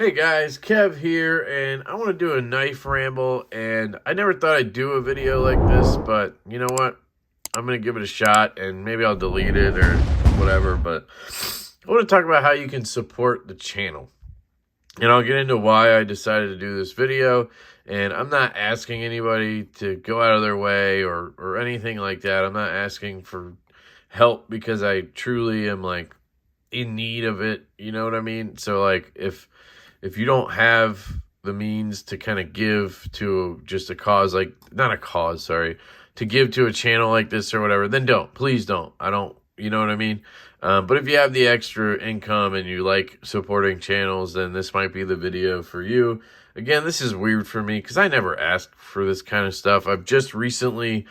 Hey guys, Kev here, and I want to do a knife ramble, and I never thought I'd do a video like this, but you know what? I'm going to give it a shot, and maybe I'll delete it or whatever, but I want to talk about how you can support the channel. And I'll get into why I decided to do this video, and I'm not asking anybody to go out of their way or anything like that. I'm not asking for help because I truly am, like, in need of it, you know what I mean? So, like, if you don't have the means to kind of give to just a cause, like, not a cause, sorry, to give to a channel like this or whatever, then don't. Please don't. I don't, you know what I mean? But if you have the extra income and you like supporting channels, then this might be the video for you. Again, this is weird for me because I never asked for this kind of stuff. I've just recently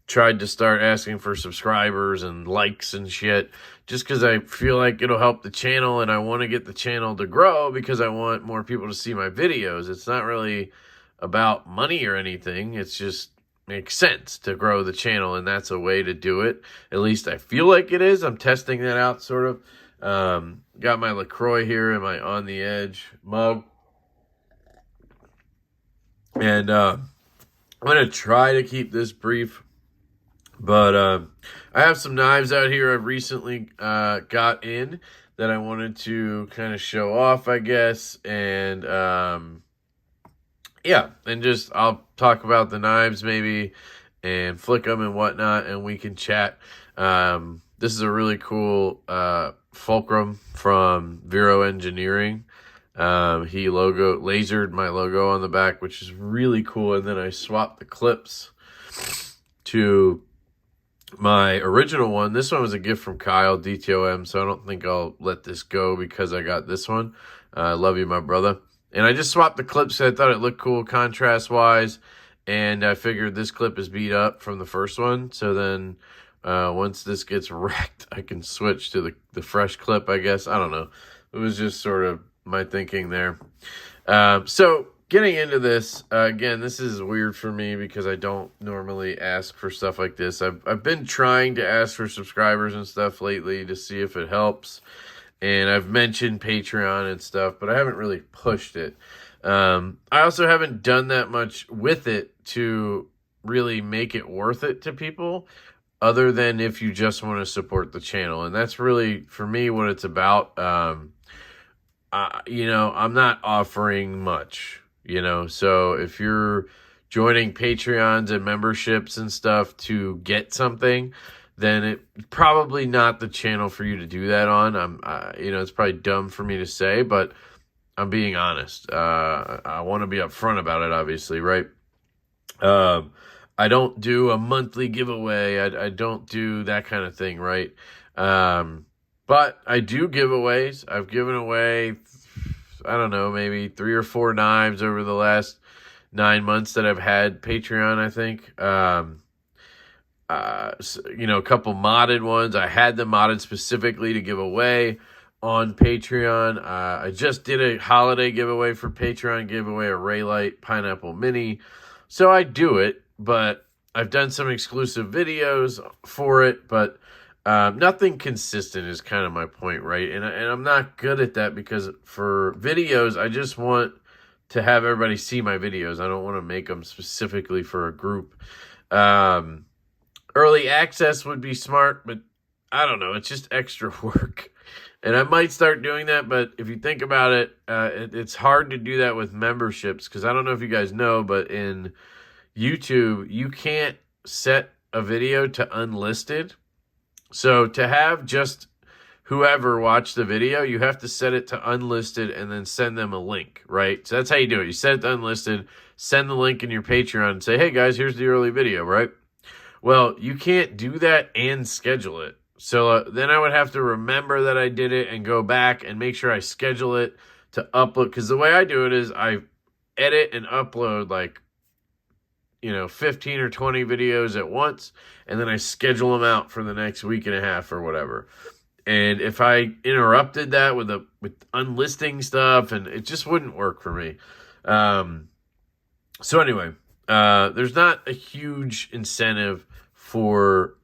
tried to start asking for subscribers and likes and shit just because I feel like it'll help the channel and I want to get the channel to grow because I want more people to see my videos. It's not really about money or anything. It's just makes sense to grow the channel, and that's a way to do it. At least I feel like it is. I'm testing that out, sort of. Got my LaCroix here in my On the Edge mug. And I'm going to try to keep this brief. But I have some knives out here I've recently got in that I wanted to kind of show off, I guess. And yeah, and just I'll talk about the knives maybe and flick them and whatnot, and we can chat. This is a really cool fulcrum from Vero Engineering. He lasered my logo on the back, which is really cool. And then I swapped the clips to my original one. This one was a gift from Kyle, DTOM, so I don't think I'll let this go because I got this one. I love you, my brother. And I just swapped the clips. I thought it looked cool contrast-wise, and I figured this clip is beat up from the first one, so then once this gets wrecked, I can switch to the fresh clip, I guess. I don't know. It was just sort of my thinking there. So getting into this, again, this is weird for me because I don't normally ask for stuff like this. I've been trying to ask for subscribers and stuff lately to see if it helps. And I've mentioned Patreon and stuff, but I haven't really pushed it. I also haven't done that much with it to really make it worth it to people, other than if you just want to support the channel. And that's really, for me, what it's about. You know, I'm not offering much, you know. So if you're joining Patreons and memberships and stuff to get something, then it's probably not the channel for you to do that on. You know, it's probably dumb for me to say, but I'm being honest. I want to be upfront about it, obviously, right? I don't do a monthly giveaway. I don't do that kind of thing, right? But I do giveaways. I've given away, I don't know, maybe 3 or 4 knives over the last 9 months that I've had Patreon, I think. You know, a couple modded ones. I had them modded specifically to give away on Patreon. I just did a holiday giveaway for Patreon, gave away a Raylight Pineapple Mini. So I do it, but I've done some exclusive videos for it, but nothing consistent is kind of my point, right? And I'm not good at that because for videos, I just want to have everybody see my videos. I don't want to make them specifically for a group. Early access would be smart, but I don't know. It's just extra work. And I might start doing that, but if you think about it, it's hard to do that with memberships because I don't know if you guys know, but in YouTube, you can't set a video to unlisted. So to have just whoever watch the video, you have to set it to unlisted and then send them a link, right? So that's how you do it. You set it to unlisted, send the link in your Patreon and say, hey guys, here's the early video, right? Well, you can't do that and schedule it. So then I would have to remember that I did it and go back and make sure I schedule it to upload. Because the way I do it is I edit and upload like, you know, 15 or 20 videos at once. And then I schedule them out for the next week and a half or whatever. And if I interrupted that with unlisting stuff, and it just wouldn't work for me. So anyway, there's not a huge incentive for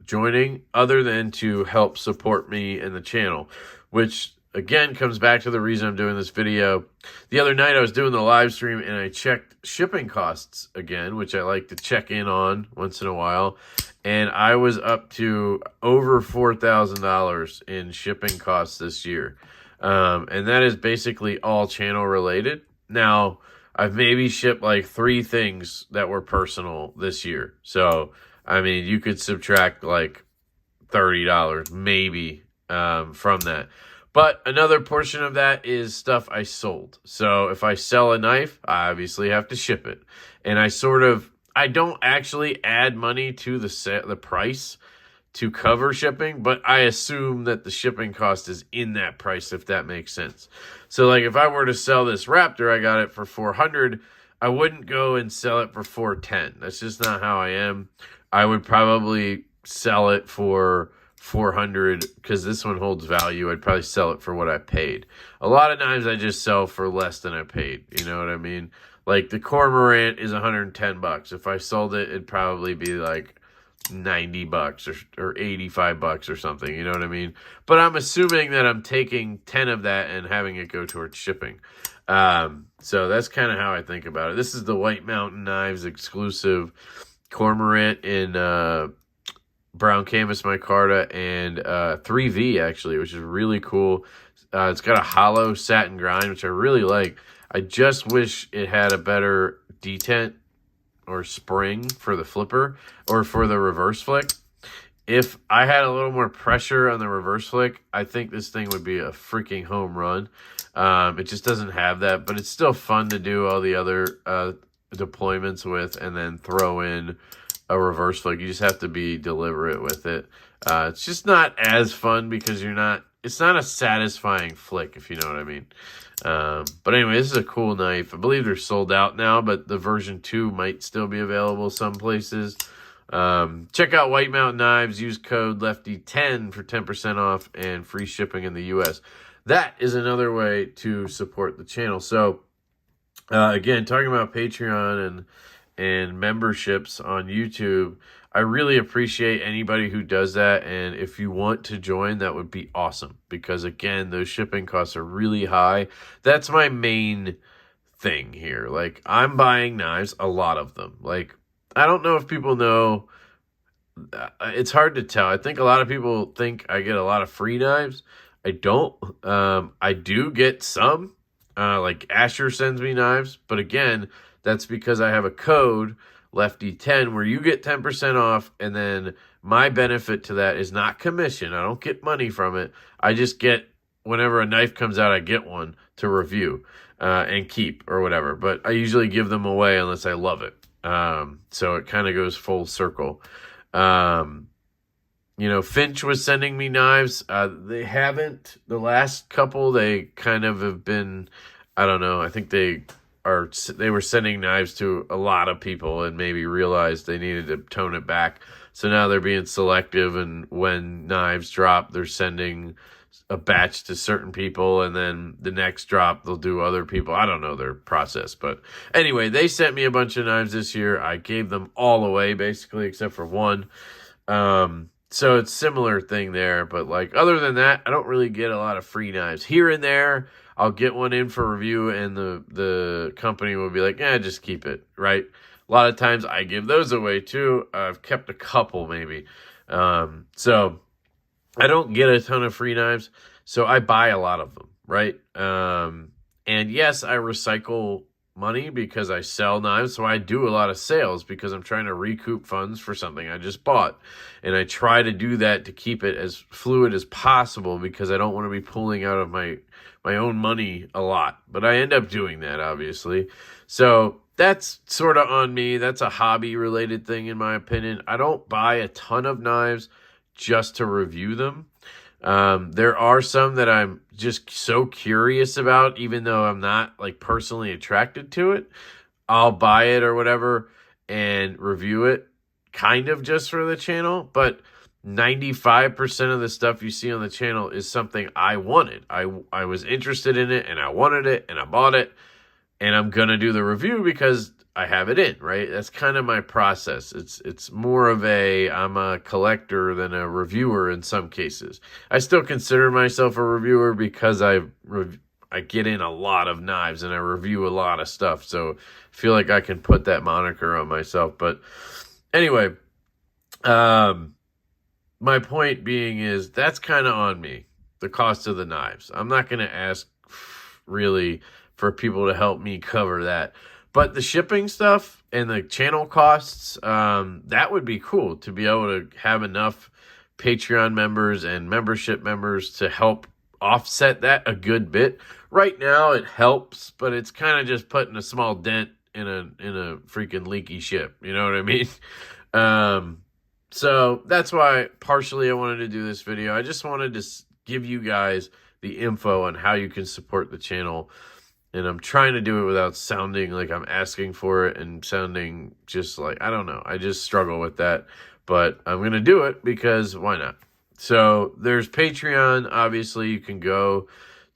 joining other than to help support me and the channel, which again, comes back to the reason I'm doing this video. The other night I was doing the live stream and I checked shipping costs again, which I like to check in on once in a while. And I was up to over $4,000 in shipping costs this year. And that is basically all channel related. Now, I've maybe shipped like 3 things that were personal this year. So, I mean, you could subtract like $30 maybe from that. But another portion of that is stuff I sold. So if I sell a knife, I obviously have to ship it. And I don't actually add money to the price to cover shipping, but I assume that the shipping cost is in that price, if that makes sense. So like if I were to sell this Raptor, I got it for $400, I wouldn't go and sell it for $410. That's just not how I am. I would probably sell it for $400 because this one holds value. I'd probably sell it for what I paid. A lot of knives I just sell for less than I paid. You know what I mean? Like the Cormorant is $110. If I sold it, it'd probably be like $90 or $85 or something. You know what I mean? But I'm assuming that I'm taking 10 of that and having it go towards shipping. So that's kind of how I think about it. This is the White Mountain Knives exclusive Cormorant in brown canvas micarta and 3V actually, which is really cool. It's got a hollow satin grind, which I really like. I just wish it had a better detent or spring for the flipper or for the reverse flick. If I had a little more pressure on the reverse flick, I think this thing would be a freaking home run. It just doesn't have that, but it's still fun to do all the other deployments with and then throw in a reverse flick. You just have to be deliberate with it. It's just not as fun because it's not a satisfying flick, if you know what I mean. But anyway, this is a cool knife. I believe they're sold out now, but the version 2 might still be available some places. Check out White Mountain Knives. Use code LEFTY10 for 10% off and free shipping in the U.S. That is another way to support the channel. So, again, talking about Patreon and memberships on YouTube, I really appreciate anybody who does that. And if you want to join, that would be awesome. Because, again, those shipping costs are really high. That's my main thing here. Like, I'm buying knives, a lot of them. Like, I don't know if people know. It's hard to tell. I think a lot of people think I get a lot of free knives. I don't. I do get some. Like Asher sends me knives. But again, that's because I have a code, Lefty10, where you get 10% off. And then my benefit to that is not commission. I don't get money from it. I just get, whenever a knife comes out, I get one to review and keep or whatever. But I usually give them away unless I love it. So it kind of goes full circle. You know, Finch was sending me knives. They haven't. The last couple, they kind of have been, I don't know. I think they were sending knives to a lot of people and maybe realized they needed to tone it back. So now they're being selective, and when knives drop, they're sending a batch to certain people, and then the next drop they'll do other people. I don't know their process, but anyway, they sent me a bunch of knives this year. I gave them all away basically except for one. So it's similar thing there, but like other than that, I don't really get a lot of free knives. Here and there, I'll get one in for review and the company will be like, "Yeah, just keep it," right? A lot of times I give those away too. I've kept a couple maybe. So I don't get a ton of free knives, so I buy a lot of them, right? And yes, I recycle money because I sell knives, so I do a lot of sales because I'm trying to recoup funds for something I just bought. And I try to do that to keep it as fluid as possible because I don't want to be pulling out of my own money a lot. But I end up doing that, obviously. So that's sort of on me. That's a hobby-related thing, in my opinion. I don't buy a ton of knives just to review them. There are some that I'm just so curious about, even though I'm not like personally attracted to it. I'll buy it or whatever and review it kind of just for the channel, but 95% of the stuff you see on the channel is something I wanted. I was interested in it and I wanted it and I bought it. and I'm going to do the review because I have it in, right? That's kind of my process. It's more of I'm a collector than a reviewer in some cases. I still consider myself a reviewer because I get in a lot of knives and I review a lot of stuff. So I feel like I can put that moniker on myself. But anyway, my point being is that's kind of on me, the cost of the knives. I'm not going to ask really for people to help me cover that. But the shipping stuff and the channel costs, that would be cool to be able to have enough Patreon members and membership members to help offset that a good bit. Right now it helps, but it's kind of just putting a small dent in a freaking leaky ship. You know what I mean? So that's why partially I wanted to do this video. I just wanted to give you guys the info on how you can support the channel. And I'm trying to do it without sounding like I'm asking for it and sounding just like, I don't know. I just struggle with that. But I'm going to do it because why not? So there's Patreon. Obviously, you can go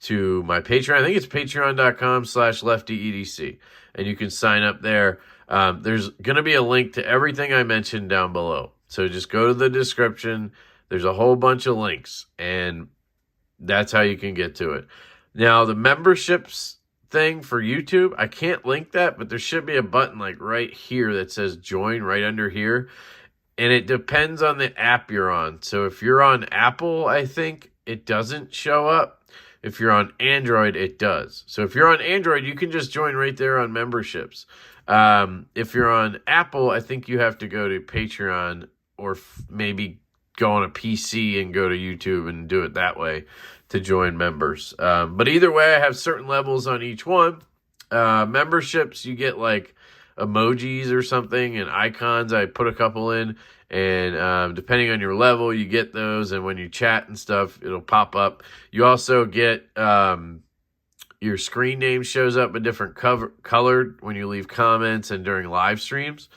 to my Patreon. I think it's patreon.com/leftyedc. And you can sign up there. There's going to be a link to everything I mentioned down below. So just go to the description. There's a whole bunch of links. And that's how you can get to it. Now, the memberships thing for YouTube, I can't link that, but there should be a button like right here that says join right under here. And it depends on the app you're on. So if you're on Apple, I think it doesn't show up. If you're on Android, it does. So if you're on Android, you can just join right there on memberships. If you're on Apple, I think you have to go to Patreon or maybe go on a PC and go to YouTube and do it that way to join members. But either way, I have certain levels on each one. Memberships, you get like emojis or something and icons. I put a couple in, and depending on your level, you get those. And when you chat and stuff, it'll pop up. You also get your screen name shows up a different colored when you leave comments and during live streams.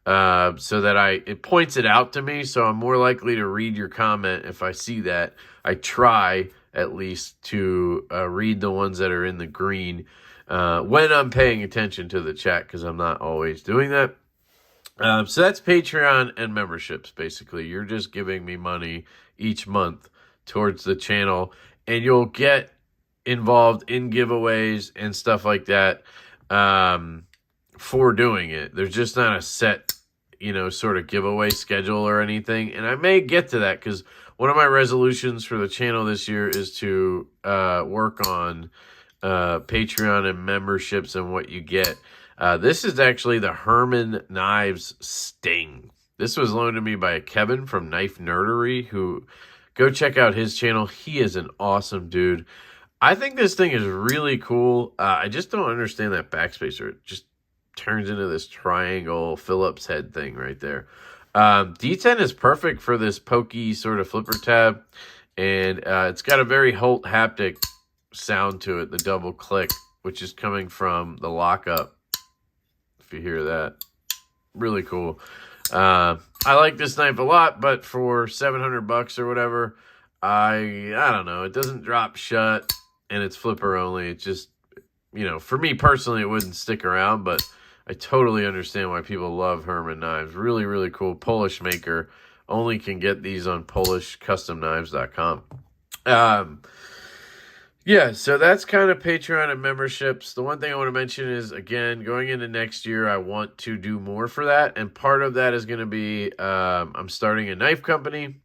So that it points it out to me, so I'm more likely to read your comment if I see that. I try at least to read the ones that are in the green when I'm paying attention to the chat, because I'm not always doing that. So that's Patreon and memberships, basically. You're just giving me money each month towards the channel, and you'll get involved in giveaways and stuff like that for doing it. There's just not a set, sort of giveaway schedule or anything. And I may get to that because one of my resolutions for the channel this year is to work on Patreon and memberships and what you get. This is actually the Herman Knives Sting. This was loaned to me by Kevin from Knife Nerdery, who go check out his channel. He is an awesome dude. I think this thing is really cool. I just don't understand that backspacer. It just turns into this triangle Phillips head thing right there. D10 is perfect for this pokey sort of flipper tab. And it's got a very Holt haptic sound to it, the double click, which is coming from the lockup. If you hear that. Really cool. I like this knife a lot, but for $700 or whatever, I don't know. It doesn't drop shut, and it's flipper only. It just, for me personally, it wouldn't stick around, but I totally understand why people love Herman Knives. Really, really cool. Polish maker. Only can get these on PolishCustomKnives.com. Yeah, so that's kind of Patreon and memberships. The one thing I want to mention is, again, going into next year, I want to do more for that. And part of that is going to be I'm starting a knife company,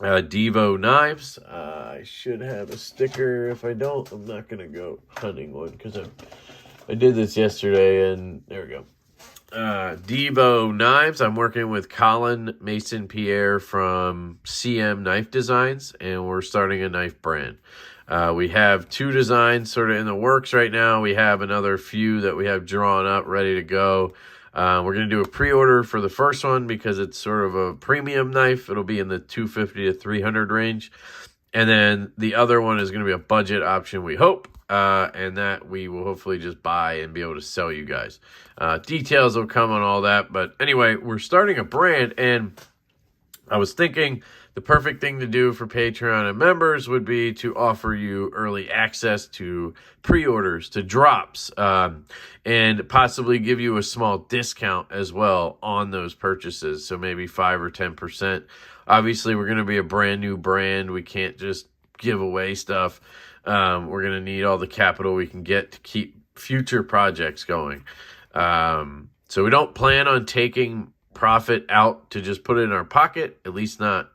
Devo Knives. I should have a sticker. If I don't, I'm not going to go hunting one because I did this yesterday, and there we go. Devo Knives. I'm working with Colin Mason Pierre from CM Knife Designs, and we're starting a knife brand. We have 2 designs sort of in the works right now. We have another few that we have drawn up, ready to go. We're going to do a pre-order for the first one because it's sort of a premium knife. It'll be in the $250 to $300 range. And then the other one is going to be a budget option, we hope. And that we will hopefully just buy and be able to sell you guys. Details will come on all that. But anyway, we're starting a brand, and I was thinking the perfect thing to do for Patreon and members would be to offer you early access to pre-orders, to drops, and possibly give you a small discount as well on those purchases. So maybe 5 or 10%. Obviously, we're going to be a brand new brand. We can't just give away stuff. We're going to need all the capital we can get to keep future projects going. So we don't plan on taking profit out to just put it in our pocket, at least not,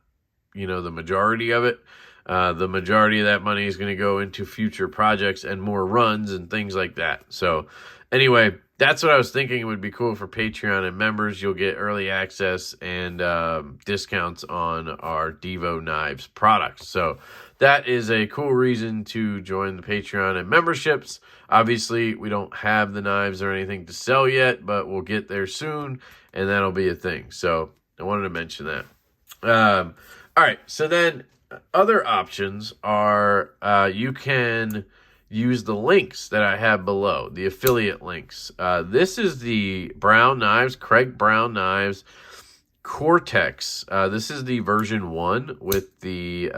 the majority of it. The majority of that money is going to go into future projects and more runs and things like that. So anyway, that's what I was thinking would be cool for Patreon and members. You'll get early access and discounts on our Devo Knives products. So that is a cool reason to join the Patreon and memberships. Obviously, we don't have the knives or anything to sell yet, but we'll get there soon, and that'll be a thing. So I wanted to mention that. All right, so then other options are you can use the links that I have below, the affiliate links. This is the Brown Knives, Craig Brown Knives Cortex. This is the version 1 with the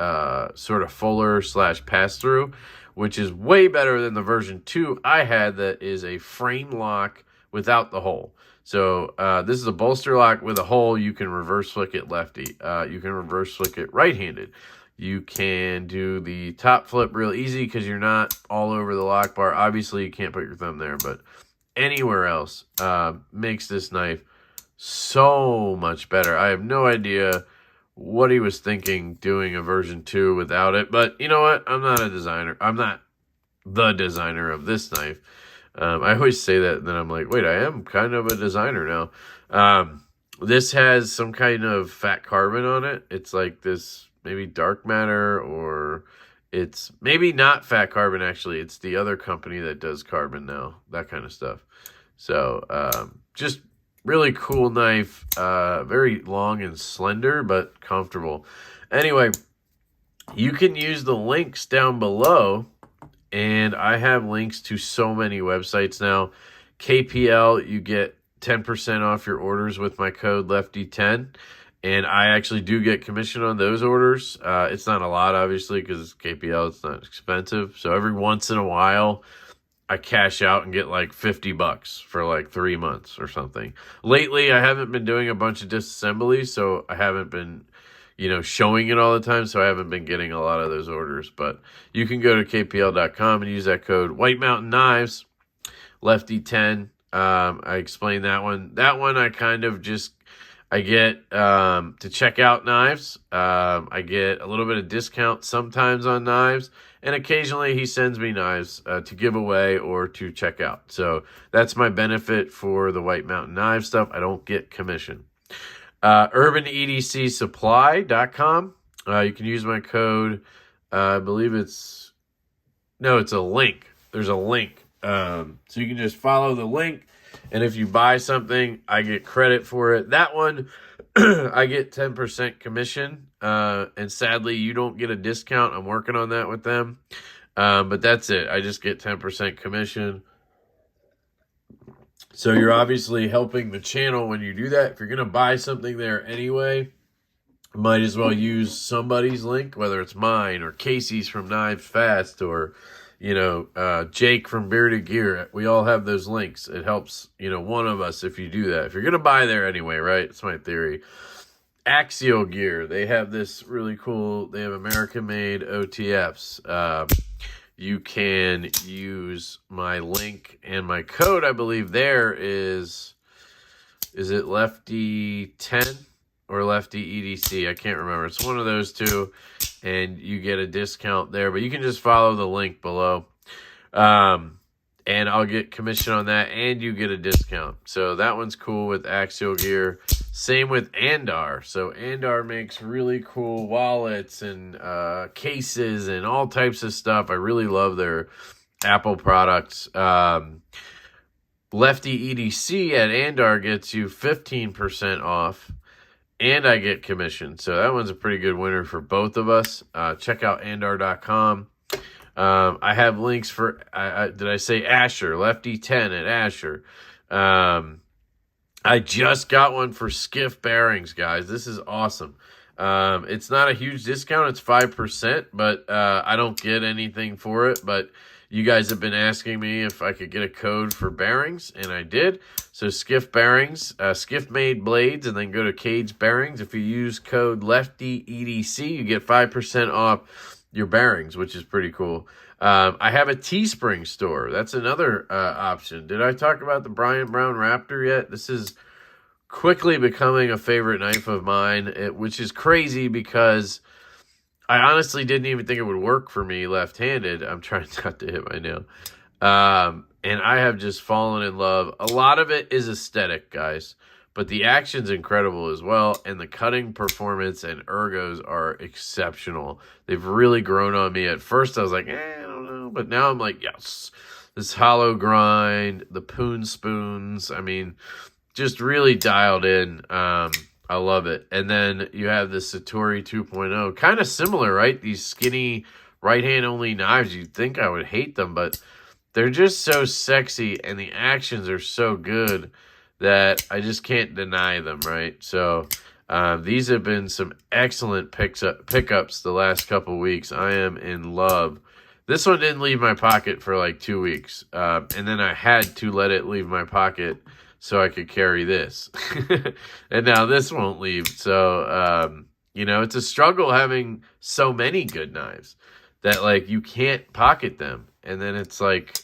sort of fuller / pass-through, which is way better than the version 2 I had that is a frame lock without the hole. So this is a bolster lock with a hole. You can reverse flick it lefty. You can reverse flick it right-handed. You can do the top flip real easy because you're not all over the lock bar. Obviously, you can't put your thumb there, but anywhere else makes this knife so much better. I have no idea what he was thinking doing a version 2 without it, but you know what? I'm not a designer. I'm not the designer of this knife. I always say that, and then I'm like, wait, I am kind of a designer now. This has some kind of fat carbon on it. It's like this maybe dark matter, or it's maybe not fat carbon, actually. It's the other company that does carbon now, that kind of stuff. So just really cool knife, very long and slender, but comfortable. Anyway, you can use the links down below. And I have links to so many websites now. KPL, you get 10% off your orders with my code Lefty10. And I actually do get commission on those orders. It's not a lot, obviously, because it's KPL. It's not expensive. So every once in a while, I cash out and get like $50 for like 3 months or something. Lately, I haven't been doing a bunch of disassemblies, so I haven't been showing it all the time, so I haven't been getting a lot of those orders. But you can go to kpl.com and use that code White Mountain Knives, Lefty10. I explained that one. That one I kind of just, I get to check out knives. I get a little bit of discount sometimes on knives, and occasionally he sends me knives to give away or to check out. So that's my benefit for the White Mountain Knives stuff. I don't get commission. UrbanEDCSupply.com. You can use my code. I believe it's a link. There's a link. So you can just follow the link. And if you buy something, I get credit for it. That one, I get 10% commission. And sadly, you don't get a discount. I'm working on that with them. But that's it. I just get 10% commission. So you're obviously helping the channel when you do that. If you're going to buy something there anyway, might as well use somebody's link, whether it's mine or Casey's from Knives Fast or, Jake from Bearded Gear. We all have those links. It helps, one of us if you do that. If you're going to buy there anyway, right? It's my theory. Axial Gear. They have this really cool, they have American-made OTFs. You can use my link and my code, I believe there is it Lefty10 or Lefty EDC? I can't remember. It's one of those two, and you get a discount there. But you can just follow the link below, and I'll get commission on that, and you get a discount. So that one's cool with Axial Gear. Same with Andar. So Andar makes really cool wallets and cases and all types of stuff. I really love their Apple products. Lefty EDC at Andar gets you 15% off, and I get commission. So that one's a pretty good winner for both of us. Check out andar.com. I have links for, did I say Asher? Lefty10 at Asher. I just got one for skiff bearings, guys. This is awesome. It's not a huge discount. It's 5%, but I don't get anything for it. But you guys have been asking me if I could get a code for bearings, and I did. So Skiff Bearings, Skiff made blades, and then go to Cage Bearings. If you use code LeftyEDC, you get 5% off your bearings, which is pretty cool. I have a Teespring store. That's another option. Did I talk about the Bryant Brown Raptor yet? This is quickly becoming a favorite knife of mine, which is crazy because I honestly didn't even think it would work for me left-handed. I'm trying not to hit my nail. And I have just fallen in love. A lot of it is aesthetic, guys, but the action's incredible as well, and the cutting performance and ergos are exceptional. They've really grown on me. At first, I was like, I don't know, but now I'm like, yes. This hollow grind, the poon spoons, I mean, just really dialed in. I love it. And then you have the Satori 2.0. Kind of similar, right? These skinny right-hand only knives. You'd think I would hate them, but they're just so sexy and the actions are so good that I just can't deny them, right? So these have been some excellent pickups the last couple weeks. I am in love. This one didn't leave my pocket for like 2 weeks. And then I had to let it leave my pocket so I could carry this. And now this won't leave. So, you know, it's a struggle having so many good knives that, like, you can't pocket them. And then it's like,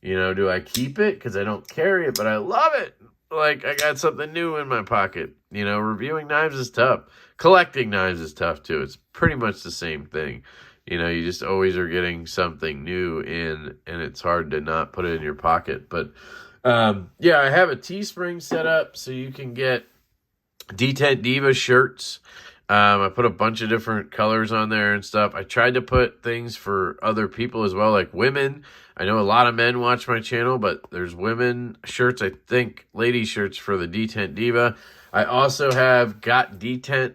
you know, do I keep it? Because I don't carry it, but I love it. Like, I got something new in my pocket. You know, reviewing knives is tough. Collecting knives is tough, too. It's pretty much the same thing. You know, you just always are getting something new in, and it's hard to not put it in your pocket. But yeah, I have a Teespring set up so you can get D10 Diva shirts. I put a bunch of different colors on there and stuff. I tried to put things for other people as well, like women. I know a lot of men watch my channel, but there's women shirts, I think, lady shirts for the D10 Diva. I also have got D10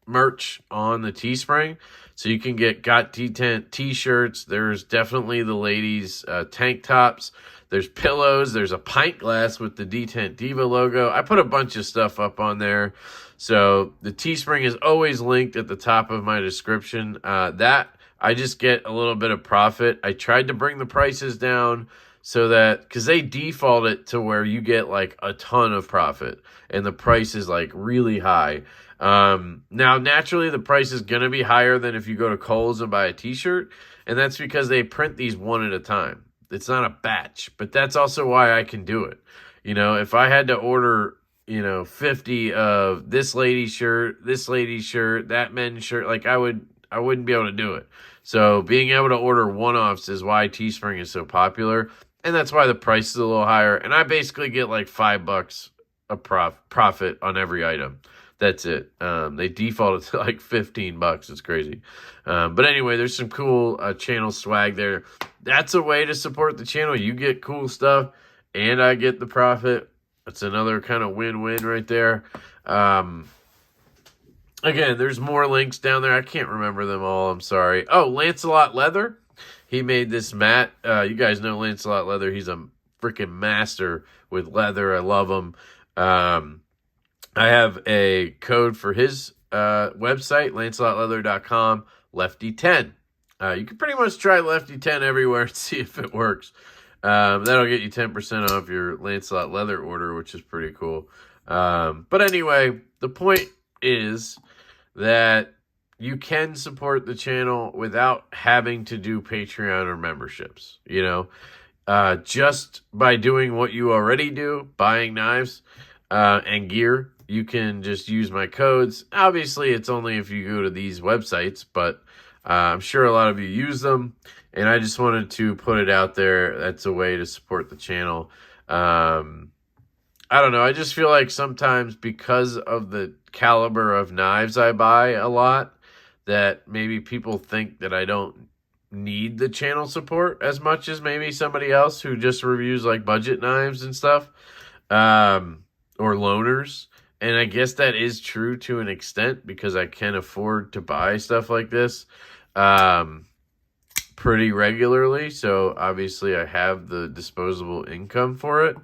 merch on the Teespring. So you can get Got D10 t-shirts. There's definitely the ladies' tank tops. There's pillows. There's a pint glass with the D10 Diva logo. I put a bunch of stuff up on there. So the Teespring is always linked at the top of my description. That I just get a little bit of profit. I tried to bring the prices down so that, because they default it to where you get like a ton of profit and the price is like really high. Now, naturally, the price is going to be higher than if you go to Kohl's and buy a t-shirt, and that's because they print these one at a time. It's not a batch, but that's also why I can do it. You know, if I had to order, you know, 50 of this lady's shirt, that men's shirt, like I wouldn't be able to do it. So being able to order one-offs is why Teespring is so popular, and that's why the price is a little higher, and I basically get like $5 a profit on every item. That's it. They defaulted to like $15. It's crazy. But anyway, there's some cool channel swag there. That's a way to support the channel. You get cool stuff, and I get the profit. That's another kind of win-win right there. Again, there's more links down there. I can't remember them all. I'm sorry. Oh, Lancelot Leather. He made this mat. You guys know Lancelot Leather. He's a freaking master with leather. I love him. I have a code for his website, lancelotleather.com, Lefty10. You can pretty much try Lefty10 everywhere and see if it works. That'll get you 10% off your Lancelot Leather order, which is pretty cool. But anyway, the point is that you can support the channel without having to do Patreon or memberships. You know, just by doing what you already do, buying knives and gear, you can just use my codes. Obviously, it's only if you go to these websites, but I'm sure a lot of you use them, and I just wanted to put it out there. That's a way to support the channel. I don't know. I just feel like sometimes because of the caliber of knives I buy a lot, that maybe people think that I don't need the channel support as much as maybe somebody else who just reviews like budget knives and stuff, or loaners. And I guess that is true to an extent because I can afford to buy stuff like this pretty regularly. So obviously I have the disposable income for it,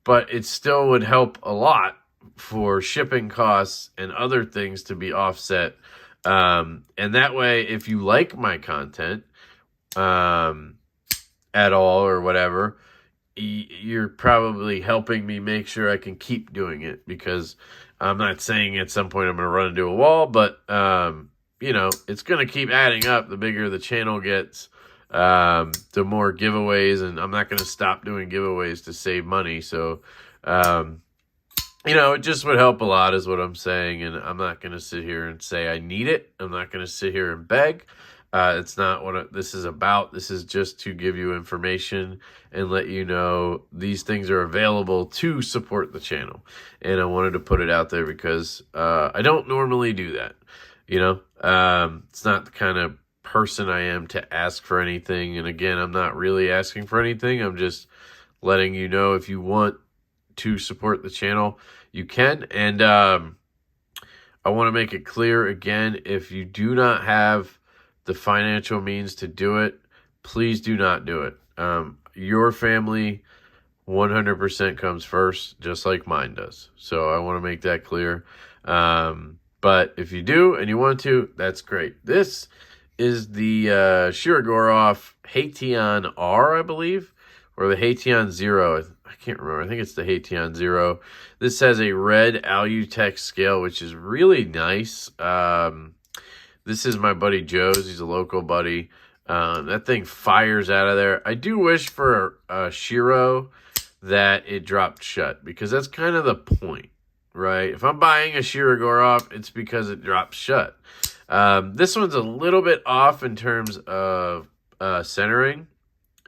but it still would help a lot for shipping costs and other things to be offset. And that way, if you like my content at all or whatever, you're probably helping me make sure I can keep doing it, because I'm not saying at some point I'm going to run into a wall, but, you know, it's going to keep adding up the bigger the channel gets, the more giveaways, and I'm not going to stop doing giveaways to save money. So, you know, it just would help a lot is what I'm saying, and I'm not going to sit here and say I need it. I'm not going to sit here and beg. It's not what this is about. This is just to give you information and let you know these things are available to support the channel. And I wanted to put it out there because I don't normally do that. You know, it's not the kind of person I am to ask for anything. And again, I'm not really asking for anything. I'm just letting you know if you want to support the channel, you can. And I want to make it clear again, if you do not have the financial means to do it, please do not do it. Your family 100% comes first, just like mine does. So I want to make that clear. But if you do and you want to, that's great. This is the Shirogorov Haytion R, I believe, or the Haytion Zero. I can't remember. I think it's the Haytion Zero. This has a red Alutech scale, which is really nice. This is my buddy Joe's. He's a local buddy. That thing fires out of there. I do wish for a Shiro that it dropped shut, because that's kind of the point, right? If I'm buying a Shirogorov, it's because it drops shut. This one's a little bit off in terms of centering.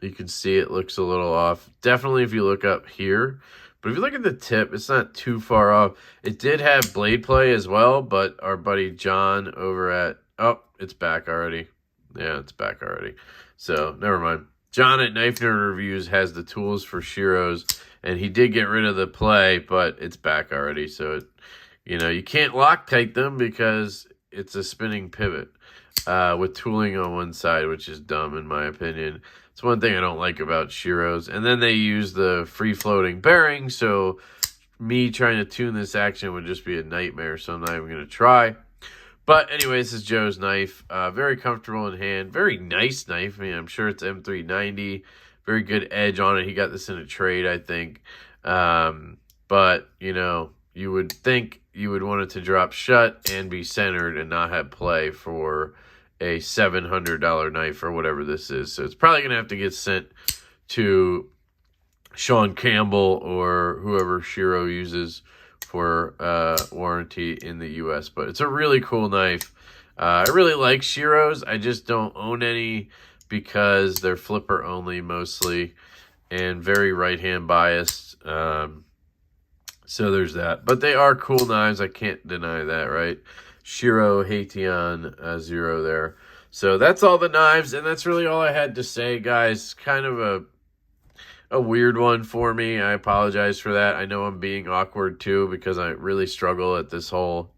You can see it looks a little off. Definitely if you look up here. But if you look at the tip, it's not too far off. It did have blade play as well, but our buddy John over at... Oh, it's back already. Yeah, it's back already. So, never mind. John at Knife Nerd Reviews has the tools for Shiros, and he did get rid of the play, but it's back already. So, you know, you can't Loctite them because it's a spinning pivot with tooling on one side, which is dumb in my opinion. It's one thing I don't like about Shiros. And then they use the free-floating bearing, so me trying to tune this action would just be a nightmare, so I'm not even going to try. But anyway, this is Joe's knife. Very comfortable in hand. Very nice knife. I mean, I'm sure it's M390. Very good edge on it. He got this in a trade, I think. But, you know, you would think you would want it to drop shut and be centered and not have play for a $700 knife or whatever this is. So it's probably going to have to get sent to Sean Campbell or whoever Shiro uses for warranty in the U.S. But it's a really cool knife. I really like Shiros. I just don't own any because they're flipper only mostly and very right-hand biased. So there's that. But they are cool knives. I can't deny that, right? Shiro Haytion Zero there. So that's all the knives, and that's really all I had to say, guys. Kind of a weird one for me. I apologize for that. I know I'm being awkward too, because I really struggle at this whole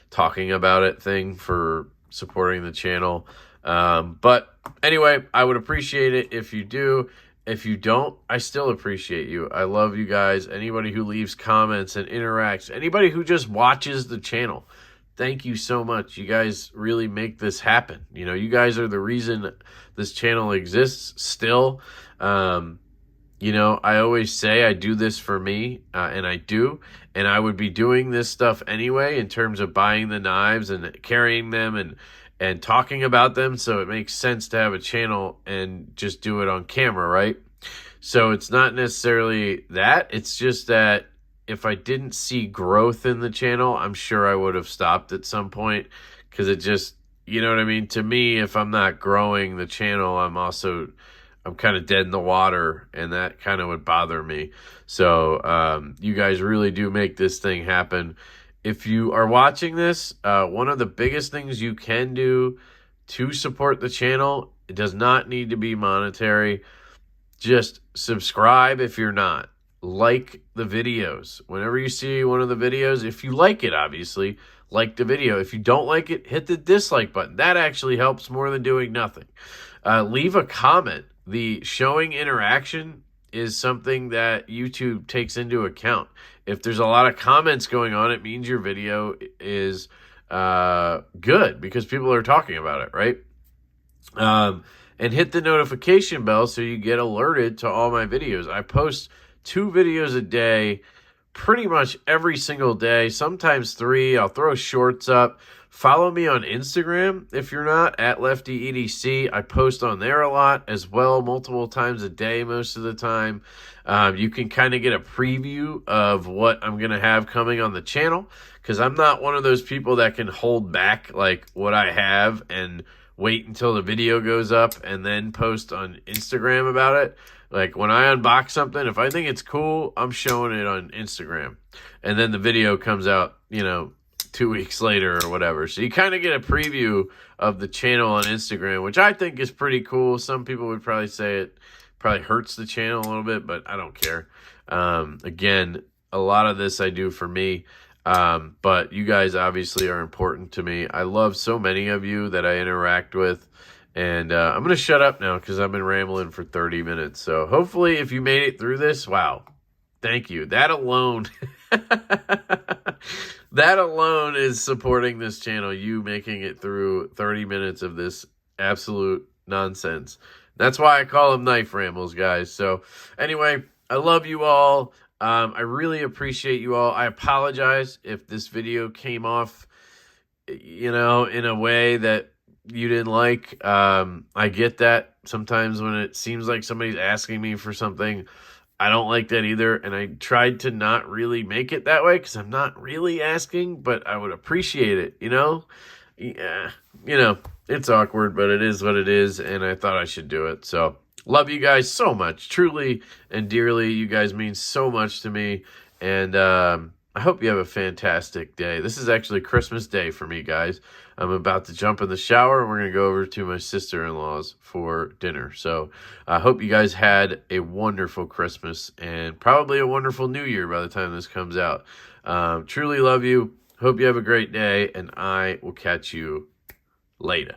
talking about it thing for supporting the channel. But anyway, I would appreciate it if you do. If you don't, I still appreciate you. I love you guys. Anybody who leaves comments and interacts, anybody who just watches the channel, thank you so much. You guys really make this happen. You know, you guys are the reason this channel exists still. You know, I always say I do this for me, and I do. And I would be doing this stuff anyway in terms of buying the knives and carrying them and talking about them. So it makes sense to have a channel and just do it on camera, right? So it's not necessarily that. It's just that if I didn't see growth in the channel, I'm sure I would have stopped at some point, because it just, you know what I mean? To me, if I'm not growing the channel, I'm kind of dead in the water, and that kind of would bother me. So you guys really do make this thing happen. If you are watching this, one of the biggest things you can do to support the channel, it does not need to be monetary. Just subscribe if you're not. Like the videos. Whenever you see one of the videos, if you like it, obviously, like the video. If you don't like it, hit the dislike button. That actually helps more than doing nothing. Leave a comment. The showing interaction is something that YouTube takes into account. If there's a lot of comments going on, it means your video is good because people are talking about it, right? And hit the notification bell so you get alerted to all my videos. I post 2 videos a day pretty much every single day, sometimes 3. I'll throw shorts up. Follow me on Instagram if you're not, at LeftyEDC. I post on there a lot as well, multiple times a day most of the time. You can kind of get a preview of what I'm going to have coming on the channel, because I'm not one of those people that can hold back like what I have and wait until the video goes up and then post on Instagram about it. Like when I unbox something, if I think it's cool, I'm showing it on Instagram. And then the video comes out, 2 weeks later or whatever. So you kind of get a preview of the channel on Instagram, which I think is pretty cool. Some people would probably say it probably hurts the channel a little bit, but I don't care. Again, a lot of this I do for me. But you guys obviously are important to me. I love so many of you that I interact with. And I'm going to shut up now because I've been rambling for 30 minutes. So hopefully if you made it through this, wow, thank you. That alone, that alone is supporting this channel. You making it through 30 minutes of this absolute nonsense. That's why I call them Knife Rambles, guys. So anyway, I love you all. I really appreciate you all. I apologize if this video came off, in a way that you didn't like. I get that sometimes when it seems like somebody's asking me for something. I don't like that either, and I tried to not really make it that way because I'm not really asking, but I would appreciate it, Yeah, it's awkward, but it is what it is, and I thought I should do it. So, love you guys so much, truly and dearly. You guys mean so much to me, and I hope you have a fantastic day. This is actually Christmas Day for me, guys. I'm about to jump in the shower, and we're going to go over to my sister-in-law's for dinner. So I hope you guys had a wonderful Christmas and probably a wonderful New Year by the time this comes out. Truly love you. Hope you have a great day, and I will catch you later.